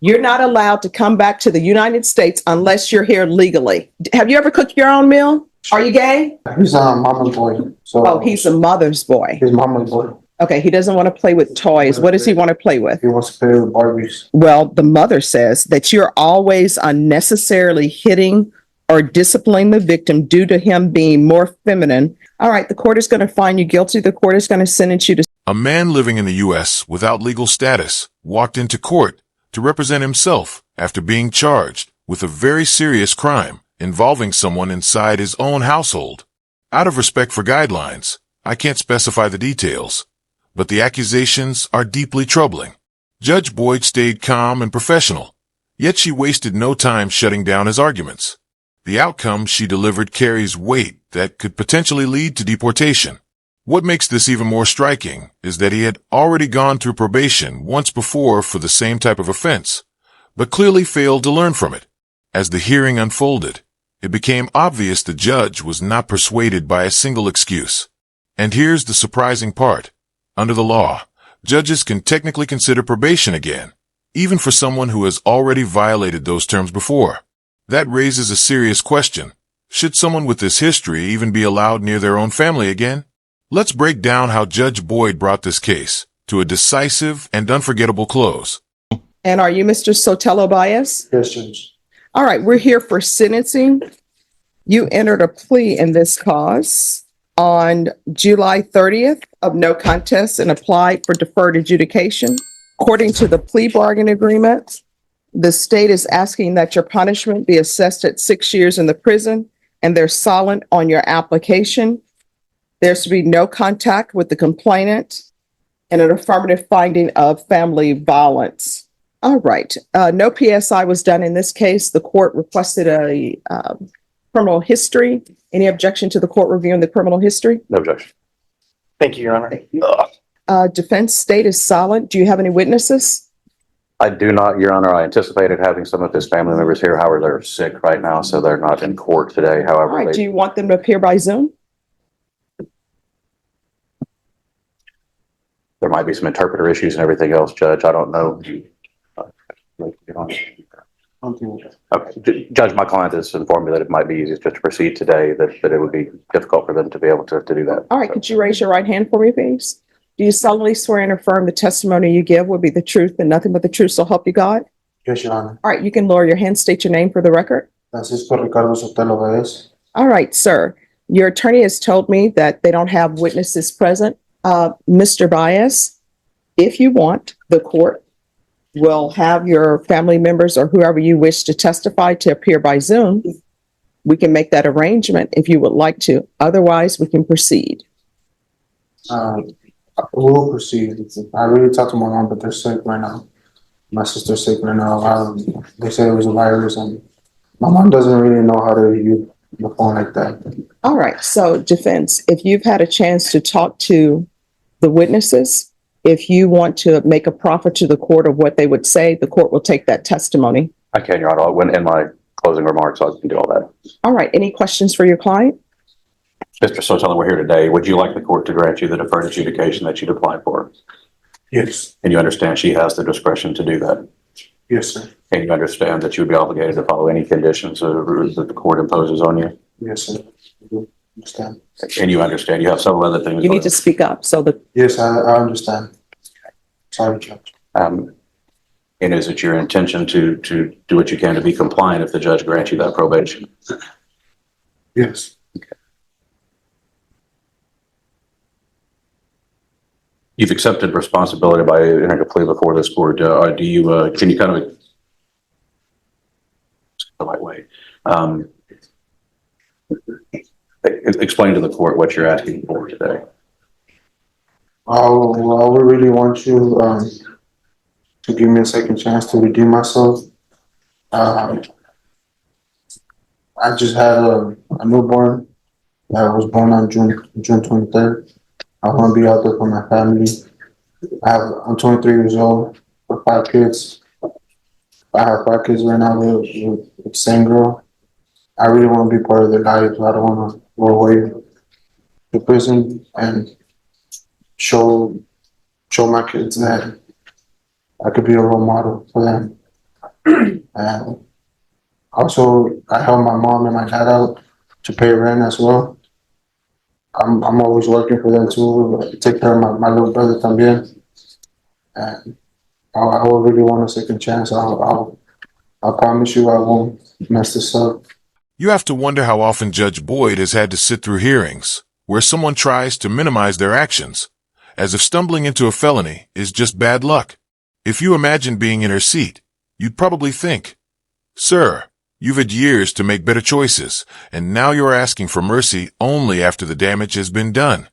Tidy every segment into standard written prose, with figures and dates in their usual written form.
You're not allowed to come back to the United States unless you're here legally. Have you ever cooked your own meal? Are you gay? He's a mama's boy. So Oh, he's a mother's boy. he's mama's boy. Okay, he doesn't want to play with toys. What does he want to play with? He wants to play with Barbies. Well, the mother says that you're always unnecessarily hitting or disciplining the victim due to him being more feminine. All right, the court is going to find you guilty. The court is going to sentence you to... A man living in the U.S. without legal status walked into court to represent himself after being charged with a very serious crime involving someone inside his own household. Out of respect for guidelines, I can't specify the details, but the accusations are deeply troubling. Judge Boyd stayed calm and professional, yet she wasted no time shutting down his arguments. The outcome she delivered carries weight that could potentially lead to deportation. What makes this even more striking is that he had already gone through probation once before for the same type of offense, but clearly failed to learn from it. As the hearing unfolded, it became obvious the judge was not persuaded by a single excuse. And here's the surprising part. Under the law, judges can technically consider probation again, even for someone who has already violated those terms before. That raises a serious question. Should someone with this history even be allowed near their own family again? Let's break down how Judge Boyd brought this case to a decisive and unforgettable close. And are you Mr. Sotelo Baez? Yes, Judge. All right, we're here for sentencing. You entered a plea in this cause on July 30th of no contest and applied for deferred adjudication. According to the plea bargain agreement, the state is asking that your punishment be assessed at 6 years in the prison, and they're silent on your application. There's to be no contact with the complainant and an affirmative finding of family violence. All right. No PSI was done in this case. The court requested a criminal history. Any objection to the court reviewing the criminal history? No objection. Thank you, Your Honor. Defense state is silent. Do you have any witnesses? I do not, Your Honor. I anticipated having some of his family members here. However, they're sick right now, so they're not in court today. All However, right. Do you want them to appear by Zoom? there might be some interpreter issues and everything else, Judge. I don't know. Okay. Judge, my client has informed me that it might be easiest just to proceed today, that it would be difficult for them to be able to do that. All right. So, Could you raise your right hand for me, please? Do you solemnly swear and affirm the testimony you give will be the truth and nothing but the truth, so help you God? Yes, Your Honor. All right. You can lower your hand. State your name for the record. Francisco Ricardo Sotelo Baez. All right, sir. Your attorney has told me that they don't have witnesses present. Mr. Baez, if you want, the court will have your family members or whoever you wish to testify to appear by Zoom. We can make that arrangement if you would like to. Otherwise, we can proceed. We'll proceed. I really talked to my mom, but they're sick right now. My sister's sick right now. They said it was a virus, and my mom doesn't really know how to use the phone like that. All right. So, defense, if you've had a chance to talk to the witnesses, if you want to make a proffer to the court of what they would say, the court will take that testimony. I can, Your Honor. I went in my closing remarks, so I can do all that. All right. Any questions for your client? Mr. Sotelo, we're here today. Would you like the court to grant you the deferred adjudication that you'd applied for? Yes. And you understand she has the discretion to do that? Yes, sir. And you understand that you would be obligated to follow any conditions or rules that the court imposes on you? Yes, sir. I do understand. And you understand you have several other things. You need to speak up so that... Yes, I understand. Sorry, Judge. And is it your intention to do what you can to be compliant if the judge grants you that probation? Yes. You've accepted responsibility by entering a plea before this court. Do you, can you kind of, the right way, explain to the court what you're asking for today? I would really want you to give me a second chance to redeem myself. I just had a newborn that was born on June 23rd. I want to be out there for my family. I'm 23 years old with 5 kids. I have 5 kids right now with the same girl. I really want to be part of their lives. I don't want to go away to prison and show my kids that I could be a role model for them. And also, I help my mom and my dad out to pay rent as well. I'm always working for them too, take care of my little brother también. And I would really want a second chance. I promise you I won't mess this up. You have to wonder how often Judge Boyd has had to sit through hearings where someone tries to minimize their actions, as if stumbling into a felony is just bad luck. If you imagine being in her seat, you'd probably think, "Sir, you've had years to make better choices, and now you're asking for mercy only after the damage has been done."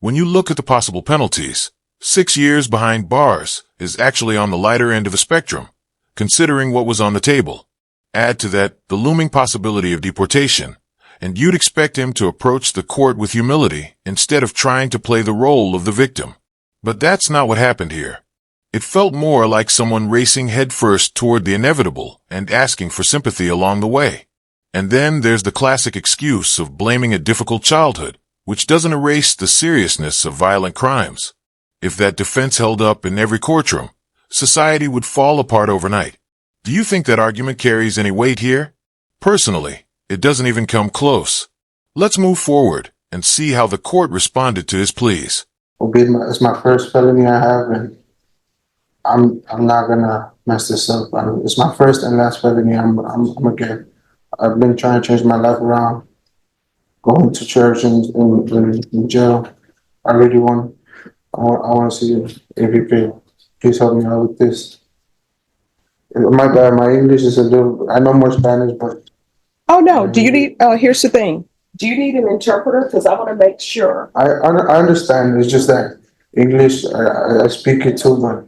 When you look at the possible penalties, 6 years behind bars is actually on the lighter end of the spectrum, considering what was on the table. Add to that the looming possibility of deportation, and you'd expect him to approach the court with humility instead of trying to play the role of the victim. But that's not what happened here. It felt more like someone racing headfirst toward the inevitable and asking for sympathy along the way. And then there's the classic excuse of blaming a difficult childhood, which doesn't erase the seriousness of violent crimes. If that defense held up in every courtroom, society would fall apart overnight. Do you think that argument carries any weight here? Personally, it doesn't even come close. Let's move forward and see how the court responded to his pleas. It's my first felony I have, and I'm not gonna mess this up. It's my first and last felony. I'm gonna get. I've been trying to change my life around, going to church and in jail. I really want. I want to see if you could please help me out with this. My bad. My English is a little. I know more Spanish, but Oh, no. Do you need, here's the thing. Do you need an interpreter? Because I want to make sure. I understand. It's just that English. I speak it too, but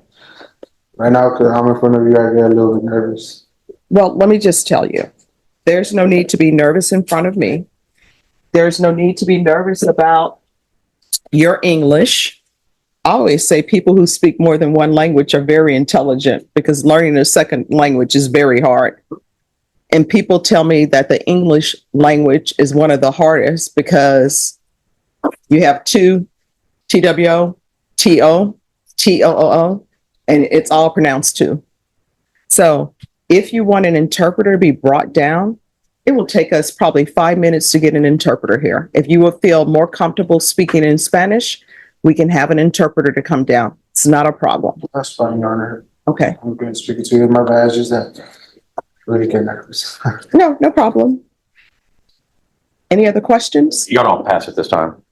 right now, because I'm in front of you, I get a little bit nervous. Well, let me just tell you, there's no need to be nervous in front of me. There's no need to be nervous about your English. I always say people who speak more than one language are very intelligent because learning a second language is very hard. And people tell me that the English language is one of the hardest because you have two TWO, TO, TOOO, and it's all pronounced too. So if you want an interpreter to be brought down, it will take us probably 5 minutes to get an interpreter here. If you would feel more comfortable speaking in Spanish, we can have an interpreter to come down. It's not a problem. That's fine, Your Honor. Okay. I'm good speaking to you. My bad. It's just that I really get nervous. No problem. Any other questions? You got all pass at this time.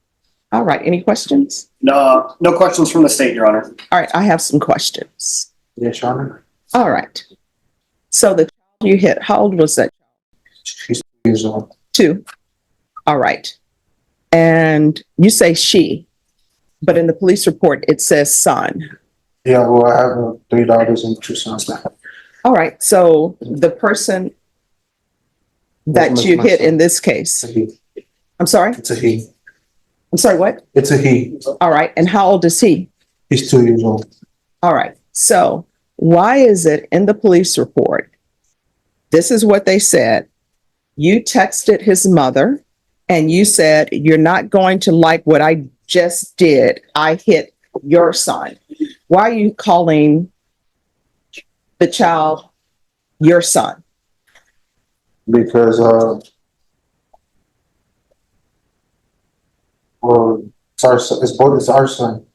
All right. Any questions? No questions from the state, Your Honor. All right. I have some questions. Yes, Your Honor. All right. So the child you hit, how old was that? She's 2 years old. 2. All right. And you say she, but in the police report, it says son. Yeah, well, I have 3 daughters and 2 sons now. All right. So the person that you hit in this case, It's a he. I'm sorry? It's a he. I'm sorry, what? It's a he. All right. And how old is he? He's 2 years old. All right. So why is it in the police report? This is what they said. You texted his mother and you said, "You're not going to like what I just did. I hit your son." Why are you calling the child your son? Because, well, it's our son.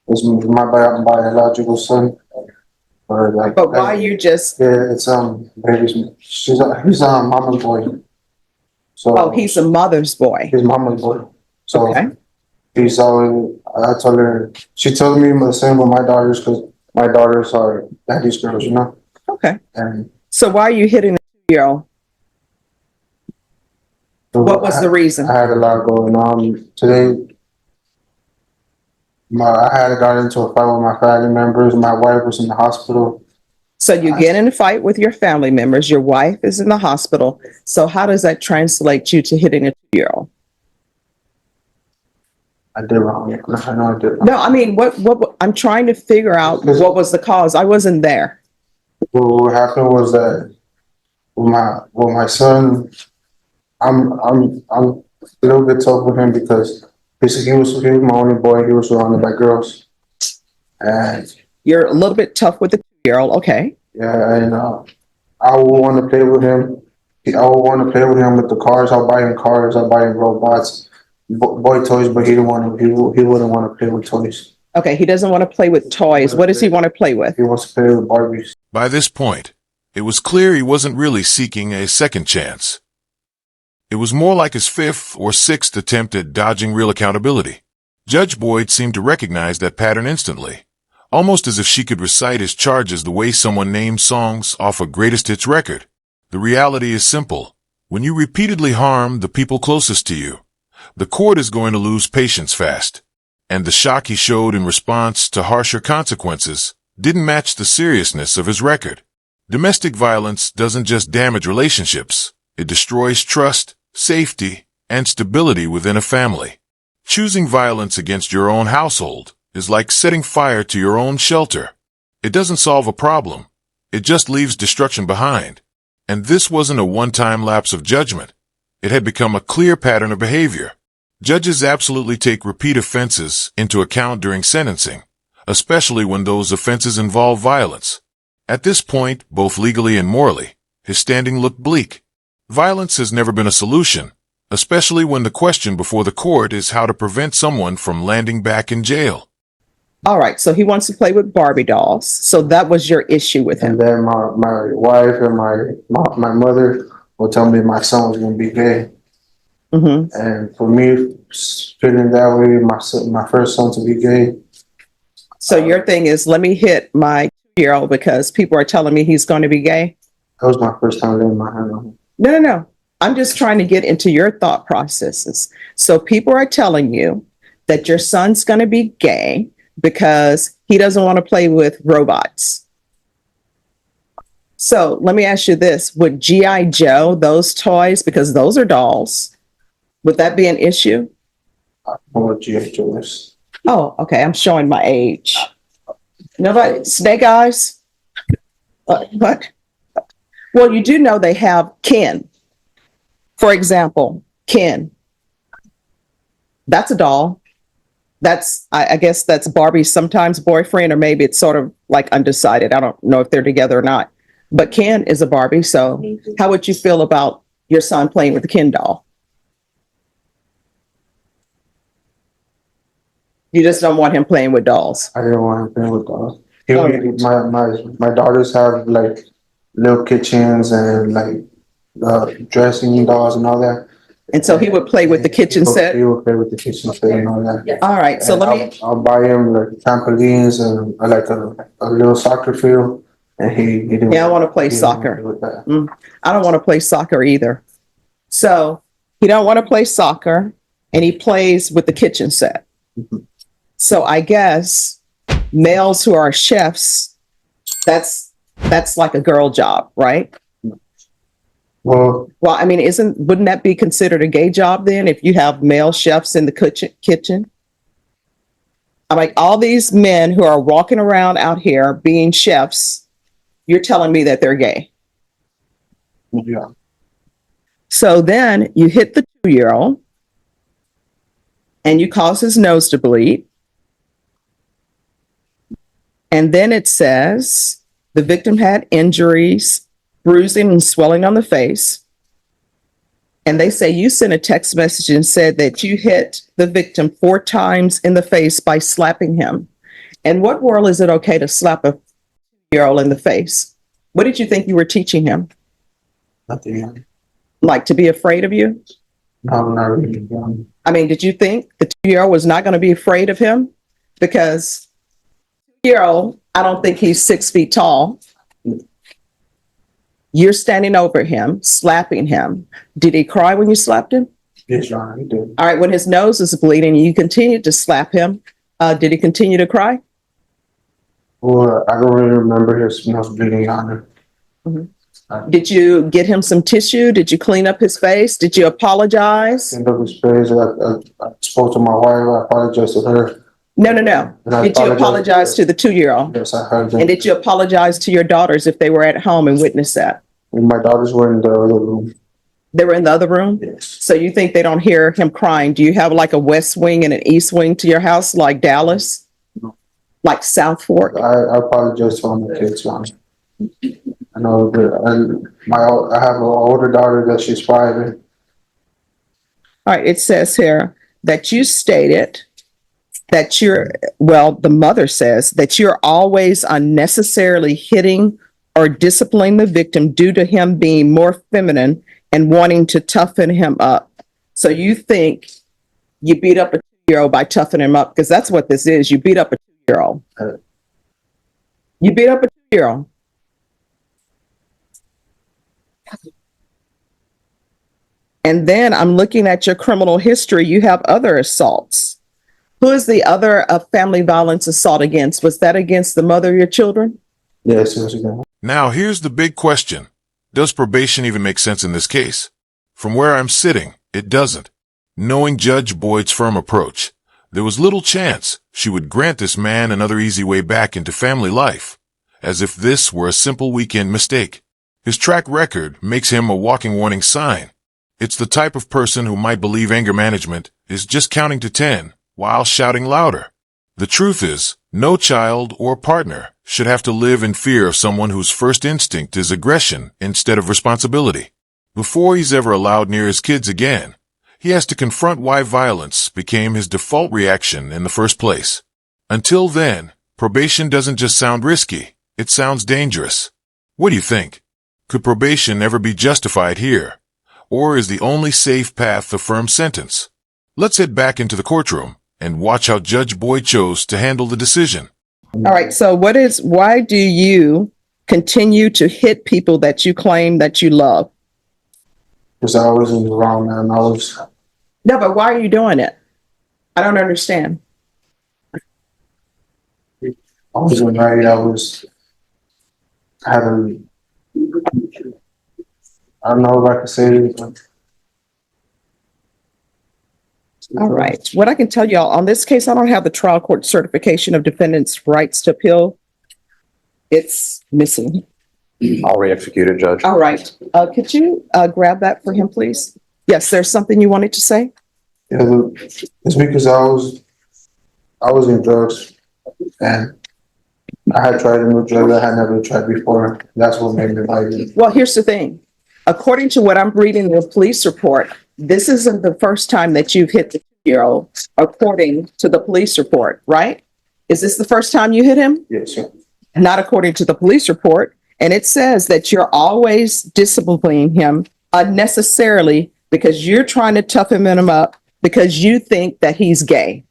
It's my biological son. Or like, But why you just, yeah, it's he's mama's boy. So oh, he's a mother's boy. his mama's boy. So Okay. he's always. I told her. She told me the same with my daughters because my daughters are daddy's girls, you know. Okay. And So why are you hitting the 2-year-old? What was the reason? I had a lot going on today. I had got into a fight with my family members. My wife was in the hospital. So you get in a fight with your family members. Your wife is in the hospital. So how does that translate you to hitting a 2-year-old? I did wrong. I know I did wrong. No, I mean, what I'm trying to figure out what was the cause. I wasn't there. What happened was that with my son, I'm a little bit tough with him because basically he was my only boy. He was surrounded by girls, and You're a little bit tough with the 2-year-old. Okay. yeah, and I would want to play with him. I would want to play with him with the cars. I'll buy him cars. I'll buy him robots, boy toys, but he didn't want to. He wouldn't want to play with toys. Okay, he doesn't want to play with toys. What does he want to play with? He wants to play with Barbies. By this point, it was clear he wasn't really seeking a second chance. It was more like his fifth or sixth attempt at dodging real accountability. Judge Boyd seemed to recognize that pattern instantly, almost as if she could recite his charges the way someone names songs off a greatest hits record. The reality is simple. When you repeatedly harm the people closest to you, the court is going to lose patience fast. And the shock he showed in response to harsher consequences didn't match the seriousness of his record. Domestic violence doesn't just damage relationships. It destroys trust, safety, and stability within a family. Choosing violence against your own household is like setting fire to your own shelter. It doesn't solve a problem. It just leaves destruction behind. And this wasn't a one-time lapse of judgment. It had become a clear pattern of behavior. Judges absolutely take repeat offenses into account during sentencing, especially when those offenses involve violence. At this point, both legally and morally, his standing looked bleak. Violence has never been a solution, especially when the question before the court is how to prevent someone from landing back in jail. All right, so he wants to play with Barbie dolls. So that was your issue with him. And then my wife and my mother will tell me my son was going to be gay. Mm-hmm. And for me, feeling that way, my first son to be gay. So your thing is, let me hit my 2-year-old because people are telling me he's going to be gay. That was my first time laying my hand on him. No. I'm just trying to get into your thought processes. So people are telling you that your son's going to be gay because he doesn't want to play with robots. So let me ask you this. Would G.I. Joe, those toys, because those are dolls, would that be an issue? I don't know what G.I. Joe is. Oh, okay. I'm showing my age. Nobody, Snake Eyes? What? Well, you do know they have Ken. For example, Ken. That's a doll. That's, I guess that's Barbie's sometimes boyfriend, or maybe it's sort of like undecided. I don't know if they're together or not. But Ken is a Barbie. So how would you feel about your son playing with the Ken doll? You just don't want him playing with dolls. I didn't want him playing with dolls. Oh. My daughters have like little kitchens and like dressing dolls and all that. And so he would play with the kitchen set. He would play with the kitchen set and all that. All right. So And I'll buy him like trampolines and like a little soccer field. And he didn't. Yeah, I want to play he didn't soccer. want to play with that. I don't want to play soccer either. So he don't want to play soccer, and he plays with the kitchen set. Mhm. So I guess males who are chefs, that's like a girl job, right? Well, Well, I mean, wouldn't that be considered a gay job then if you have male chefs in the kitchen? I'm like, all these men who are walking around out here being chefs, you're telling me that they're gay. yeah. So then you hit the 2-year-old and you cause his nose to bleed. And then it says the victim had injuries, bruising and swelling on the face. And they say you sent a text message and said that you hit the victim 4 times in the face by slapping him. In what world is it okay to slap a 2-year-old in the face? What did you think you were teaching him? Nothing. Like to be afraid of you? No, not really. I mean, did you think the 2-year-old was not going to be afraid of him? Because 2-year-old, I don't think he's 6 feet tall. You're standing over him, slapping him. Did he cry when you slapped him? Yes, Your Honor, he did. All right, when his nose is bleeding, you continued to slap him. Did he continue to cry? Well, I don't really remember his nose bleeding, Your Honor. Did you get him some tissue? Did you clean up his face? Did you apologize? End of his face. I spoke to my wife. I apologized to her. No. And I Did you apologize to the 2-year-old? Yes, I heard them. And did you apologize to your daughters if they were at home and witnessed that? And my daughters were in the other room. They were in the other room? Yes. So you think they don't hear him crying? Do you have like a west wing and an east wing to your house, like Dallas? No. Like South Fork? I apologize to all my kids, Your Honor. know that I have an older daughter that she's 5. And All right, it says here that you stated that the mother says that you're always unnecessarily hitting or disciplining the victim due to him being more feminine and wanting to toughen him up. So you think you beat up a 2-year-old by toughening him up, because that's what this is. You beat up a 2-year-old. You beat up a 2-year-old. And then I'm looking at your criminal history. You have other assaults. Who is the other family violence assault against? Was that against the mother of your children? yes, it was again. Now here's the big question. Does probation even make sense in this case? From where I'm sitting, it doesn't. Knowing Judge Boyd's firm approach, there was little chance she would grant this man another easy way back into family life, as if this were a simple weekend mistake. His track record makes him a walking warning sign. It's the type of person who might believe anger management is just counting to 10 while shouting louder. The truth is, no child or partner should have to live in fear of someone whose first instinct is aggression instead of responsibility. Before he's ever allowed near his kids again, he has to confront why violence became his default reaction in the first place. Until then, probation doesn't just sound risky, it sounds dangerous. What do you think? Could probation ever be justified here? Or is the only safe path a firm sentence? Let's head back into the courtroom and watch how Judge Boyd chose to handle the decision. All right. So why do you continue to hit people that you claim that you love? Because I was in the wrong, man. No, but why are you doing it? I don't understand. I wasn't right. I don't know if I can say it, but All right. What I can tell y'all on this case, I don't have the trial court certification of defendant's rights to appeal. It's missing. I'll re-execute it, Judge. All right. Could you grab that for him, please? Yes, there's something you wanted to say? yeah, it's because I was in drugs and I had tried a new drug I had never tried before. That's what made me like it. Well, here's the thing. According to what I'm reading in the police report, this isn't the first time that you've hit the 2-year-old, according to the police report, right? Is this the first time you hit him? Yes, sir. Not according to the police report. And it says that you're always disciplining him unnecessarily because you're trying to toughen him up because you think that he's gay.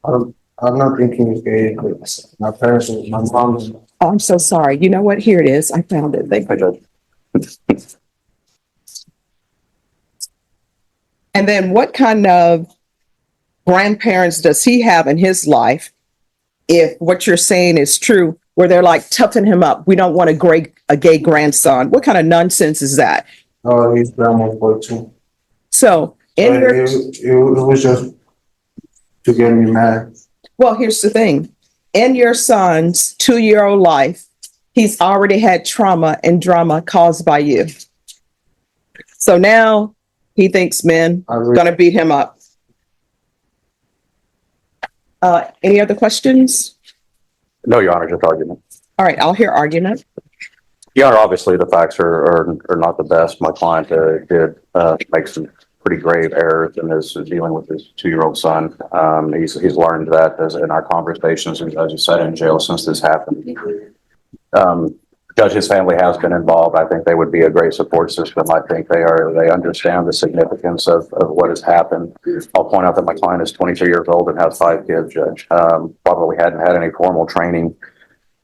I'm not thinking it's gay. But my parents, my mom, Oh, I'm so sorry. You know what? Here it is. I found it. Thank Hi, you. Judge. And then what kind of grandparents does he have in his life, if what you're saying is true, where they're like, toughen him up. We don't want a gay grandson. What kind of nonsense is that? oh, he's grandma's boy too. So in But your, it was just to get me mad. well, here's the thing. In your son's 2-year-old life, he's already had trauma and drama caused by you. So now he thinks men I are really, going to beat him up. Any other questions? No, Your Honor, just argument. All right, I'll hear argument. Your Honor, obviously the facts are not the best. My client did make some pretty grave errors in his dealing with his 2-year-old son. He's learned that as in our conversations, and as you said, in jail since this happened. Judge, his family has been involved. I think they would be a great support system. I think they understand the significance of what has happened. I'll point out that my client is 22 years old and has 5 kids, Judge. Probably hadn't had any formal training.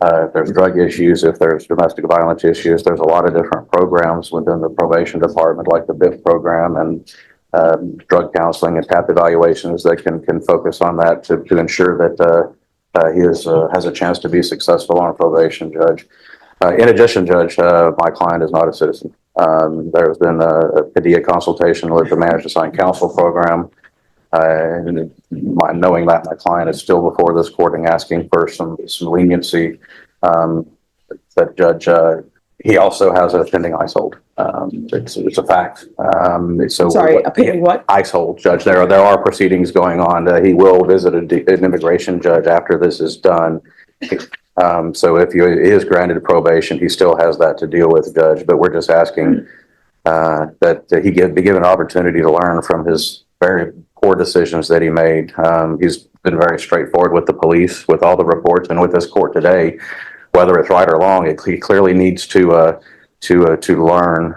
If there's drug issues, if there's domestic violence issues, there's a lot of different programs within the probation department, like the BIF program and drug counseling and TAP evaluations that can focus on that to ensure that he has a chance to be successful on probation, Judge. In addition, Judge, my client is not a citizen. There's been a PDA consultation with the Managed Assigned Counsel program. And knowing that my client is still before this court and asking for some leniency, that Judge, he also has a pending ICE hold. It's a fact. So Sorry, a pending what? ICE hold, Judge. There are proceedings going on. He will visit an immigration judge after this is done. So if he is granted probation, he still has that to deal with, Judge, but we're just asking that he be given an opportunity to learn from his very poor decisions that he made. He's been very straightforward with the police, with all the reports, and with this court today. Whether it's right or wrong, he clearly needs to learn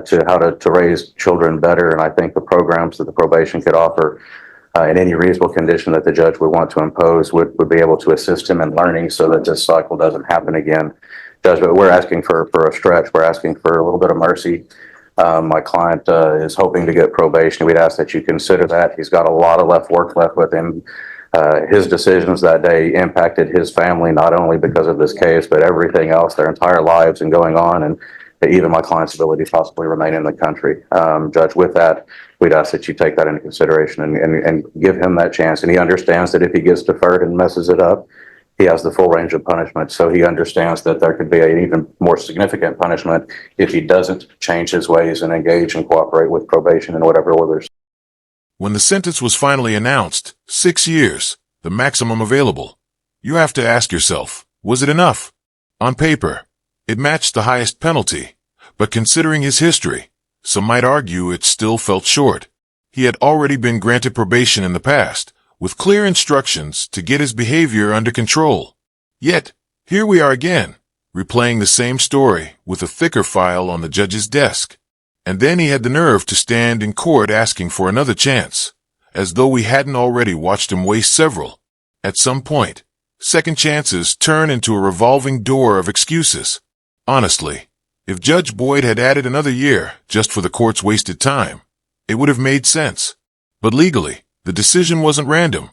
to how to raise children better. And I think the programs that the probation could offer in any reasonable condition that the judge would want to impose would be able to assist him in learning so that this cycle doesn't happen again. Judge, but we're asking for a stretch. We're asking for a little bit of mercy. My client is hoping to get probation. We'd ask that you consider that. He's got a lot of work left with him. His decisions that day impacted his family, not only because of this case, but everything else, their entire lives and going on, and even my client's ability to possibly remain in the country. Judge, with that, we'd ask that you take that into consideration and give him that chance. And he understands that if he gets deferred and messes it up, he has the full range of punishment. So he understands that there could be an even more significant punishment if he doesn't change his ways and engage and cooperate with probation and whatever orders. When the sentence was finally announced, 6 years, the maximum available, you have to ask yourself, was it enough? On paper, it matched the highest penalty, but considering his history, some might argue it still felt short. He had already been granted probation in the past, with clear instructions to get his behavior under control. Yet, here we are again, replaying the same story with a thicker file on the judge's desk. And then he had the nerve to stand in court asking for another chance, as though we hadn't already watched him waste several. At some point, second chances turn into a revolving door of excuses. Honestly, if Judge Boyd had added another year just for the court's wasted time, it would have made sense. But legally, the decision wasn't random.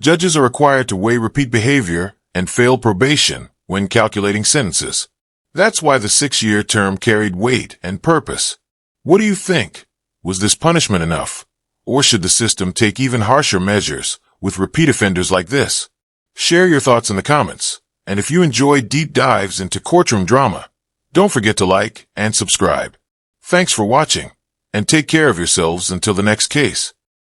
Judges are required to weigh repeat behavior and fail probation when calculating sentences. That's why the 6-year term carried weight and purpose. What do you think? Was this punishment enough? Or should the system take even harsher measures with repeat offenders like this? Share your thoughts in the comments. And if you enjoy deep dives into courtroom drama, don't forget to like and subscribe. Thanks for watching, and take care of yourselves until the next case.